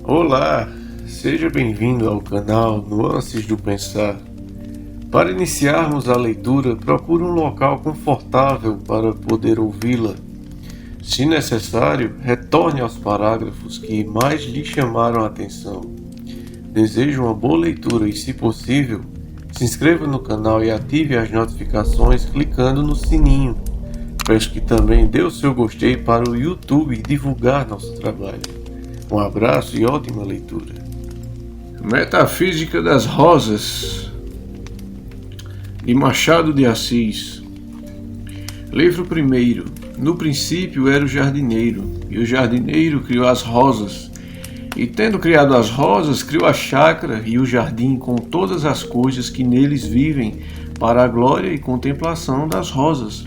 Olá, seja bem-vindo ao canal Nuances do Pensar. Para iniciarmos a leitura, procure um local confortável para poder ouvi-la. Se necessário, retorne aos parágrafos que mais lhe chamaram a atenção. Desejo uma boa leitura e, se possível, se inscreva no canal e ative as notificações clicando no sininho. Peço que também dê o seu gostei para o YouTube divulgar nosso trabalho. Um abraço e ótima leitura. Metafísica das Rosas, de Machado de Assis. Livro 1. No princípio era o jardineiro, e o jardineiro criou as rosas. E tendo criado as rosas, criou a chácara e o jardim com todas as coisas que neles vivem, para a glória e contemplação das rosas.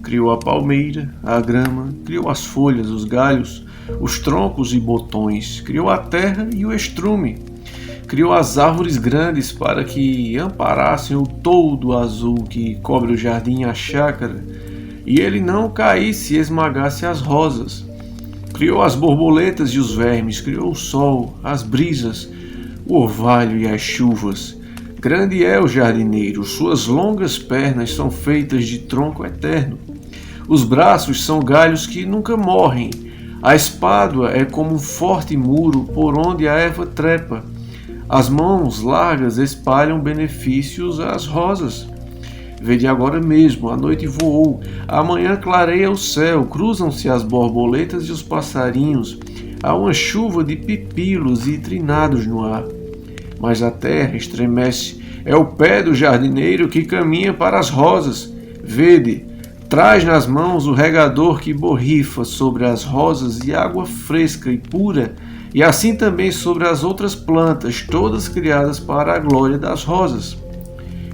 Criou a palmeira, a grama, criou as folhas, os galhos, os troncos e botões, criou a terra e o estrume, criou as árvores grandes para que amparassem o toldo azul que cobre o jardim e a chácara, e ele não caísse e esmagasse as rosas. Criou as borboletas e os vermes, criou o sol, as brisas, o orvalho e as chuvas. Grande é o jardineiro, suas longas pernas são feitas de tronco eterno. Os braços são galhos que nunca morrem. A espádua é como um forte muro por onde a erva trepa. As mãos largas espalham benefícios às rosas. Vede agora mesmo, a noite voou, amanhã clareia o céu, cruzam-se as borboletas e os passarinhos, há uma chuva de pipilos e trinados no ar. Mas a terra estremece, é o pé do jardineiro que caminha para as rosas. Vede, traz nas mãos o regador que borrifa sobre as rosas e água fresca e pura, e assim também sobre as outras plantas, todas criadas para a glória das rosas.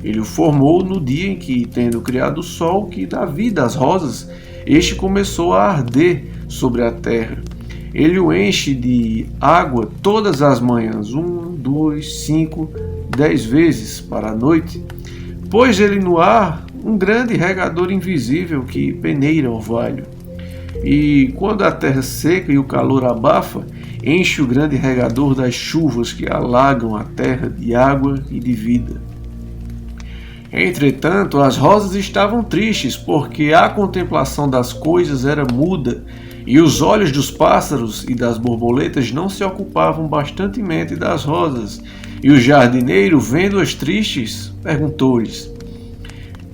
Ele o formou no dia em que, tendo criado o sol que dá vida às rosas, este começou a arder sobre a terra. Ele o enche de água todas as manhãs, 1, 2, 5, 10 vezes para a noite. Pôs ele no ar um grande regador invisível que peneira orvalho. E quando a terra seca e o calor abafa, enche o grande regador das chuvas que alagam a terra de água e de vida. Entretanto, as rosas estavam tristes, porque a contemplação das coisas era muda, e os olhos dos pássaros e das borboletas não se ocupavam bastantemente das rosas. E o jardineiro, vendo-as tristes, perguntou-lhes: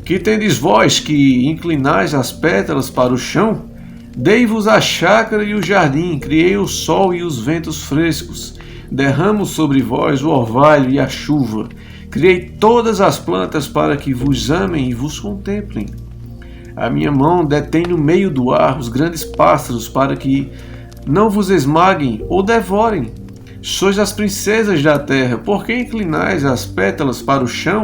Que tendes vós que inclinais as pétalas para o chão? Dei-vos a chácara e o jardim, criei o sol e os ventos frescos, derramo sobre vós o orvalho e a chuva. Criei todas as plantas para que vos amem e vos contemplem. A minha mão detém no meio do ar os grandes pássaros para que não vos esmaguem ou devorem. Sois as princesas da terra, por que inclinais as pétalas para o chão?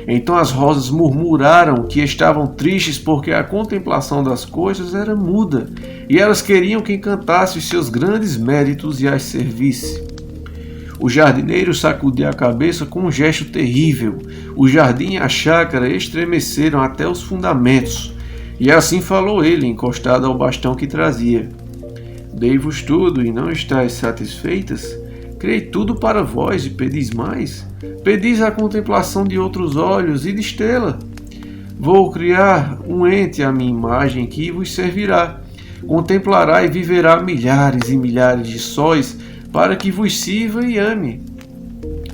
Então as rosas murmuraram que estavam tristes porque a contemplação das coisas era muda, e elas queriam que cantasse os seus grandes méritos e as servisse. O jardineiro sacudiu a cabeça com um gesto terrível. O jardim e a chácara estremeceram até os fundamentos. E assim falou ele, encostado ao bastão que trazia: Dei-vos tudo e não estáis satisfeitas? Criei tudo para vós e pedis mais? Pedis a contemplação de outros olhos e de estrela? Vou criar um ente à minha imagem que vos servirá. Contemplará e viverá milhares e milhares de sóis, para que vos sirva e ame.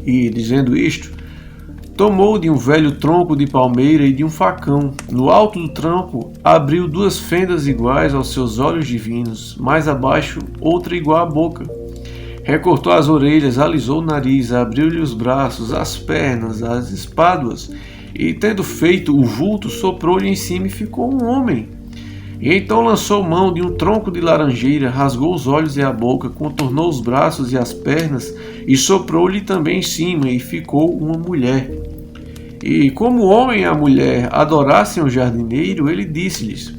E, dizendo isto, tomou de um velho tronco de palmeira e de um facão. No alto do tronco abriu 2 fendas iguais aos seus olhos divinos, mais abaixo outra igual à boca. Recortou as orelhas, alisou o nariz, abriu-lhe os braços, as pernas, as espáduas, e, tendo feito o vulto, soprou-lhe em cima e ficou um homem. E então lançou mão de um tronco de laranjeira, rasgou os olhos e a boca, contornou os braços e as pernas, e soprou-lhe também em cima, e ficou uma mulher. E como o homem e a mulher adorassem o jardineiro, ele disse-lhes: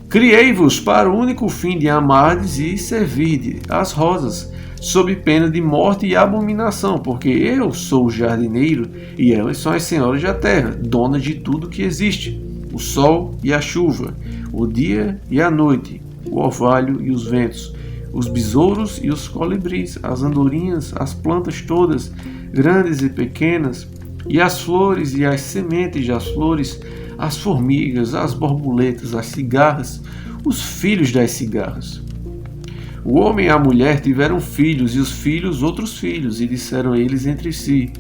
Criei-vos para o único fim de amardes e servirdes as rosas, sob pena de morte e abominação, porque eu sou o jardineiro, e elas são as senhoras da terra, donas de tudo que existe, o sol e a chuva, o dia e a noite, o orvalho e os ventos, os besouros e os colibris, as andorinhas, as plantas todas, grandes e pequenas, e as flores e as sementes das flores, as formigas, as borboletas, as cigarras, os filhos das cigarras. O homem e a mulher tiveram filhos, e os filhos outros filhos, e disseram eles entre si: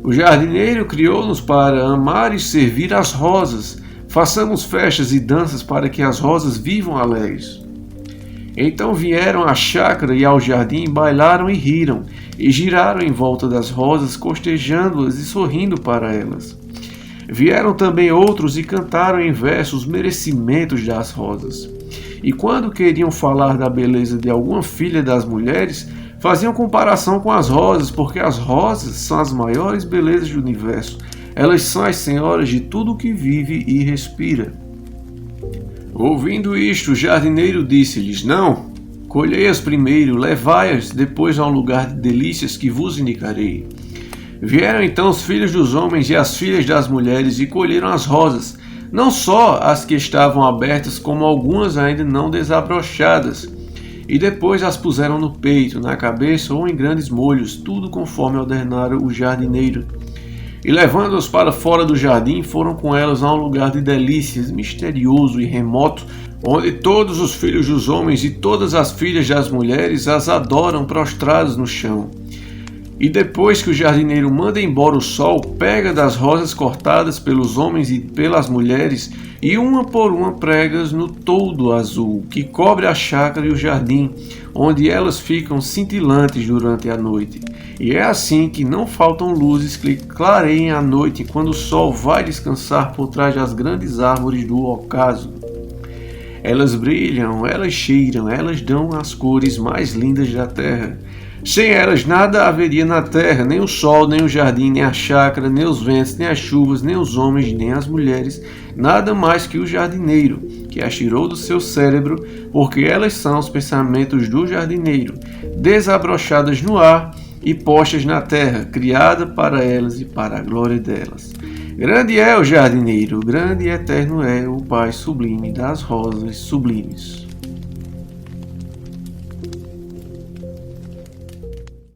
o jardineiro criou-nos para amar e servir as rosas. Façamos festas e danças para que as rosas vivam alegres. Então vieram à chácara e ao jardim, bailaram e riram, e giraram em volta das rosas, costejando-as e sorrindo para elas. Vieram também outros e cantaram em versos os merecimentos das rosas. E quando queriam falar da beleza de alguma filha das mulheres, faziam comparação com as rosas, porque as rosas são as maiores belezas do universo. Elas são as senhoras de tudo o que vive e respira. Ouvindo isto, o jardineiro disse-lhes: não, colhei-as primeiro, levai-as depois a um lugar de delícias que vos indicarei. Vieram então os filhos dos homens e as filhas das mulheres e colheram as rosas, não só as que estavam abertas, como algumas ainda não desabrochadas, e depois as puseram no peito, na cabeça ou em grandes molhos, tudo conforme ordenara o jardineiro. E levando-as para fora do jardim, foram com elas a um lugar de delícias, misterioso e remoto, onde todos os filhos dos homens e todas as filhas das mulheres as adoram prostrados no chão. E depois que o jardineiro manda embora o sol, pega das rosas cortadas pelos homens e pelas mulheres, e uma por uma prega-as no toldo azul, que cobre a chácara e o jardim, onde elas ficam cintilantes durante a noite. E é assim que não faltam luzes que clareiem a noite quando o sol vai descansar por trás das grandes árvores do ocaso. Elas brilham, elas cheiram, elas dão as cores mais lindas da terra. Sem elas nada haveria na terra, nem o sol, nem o jardim, nem a chácara, nem os ventos, nem as chuvas, nem os homens, nem as mulheres, nada mais que o jardineiro, que as tirou do seu cérebro, porque elas são os pensamentos do jardineiro, desabrochadas no ar e postas na terra, criada para elas e para a glória delas. Grande é o jardineiro, grande e eterno é o Pai sublime das rosas sublimes.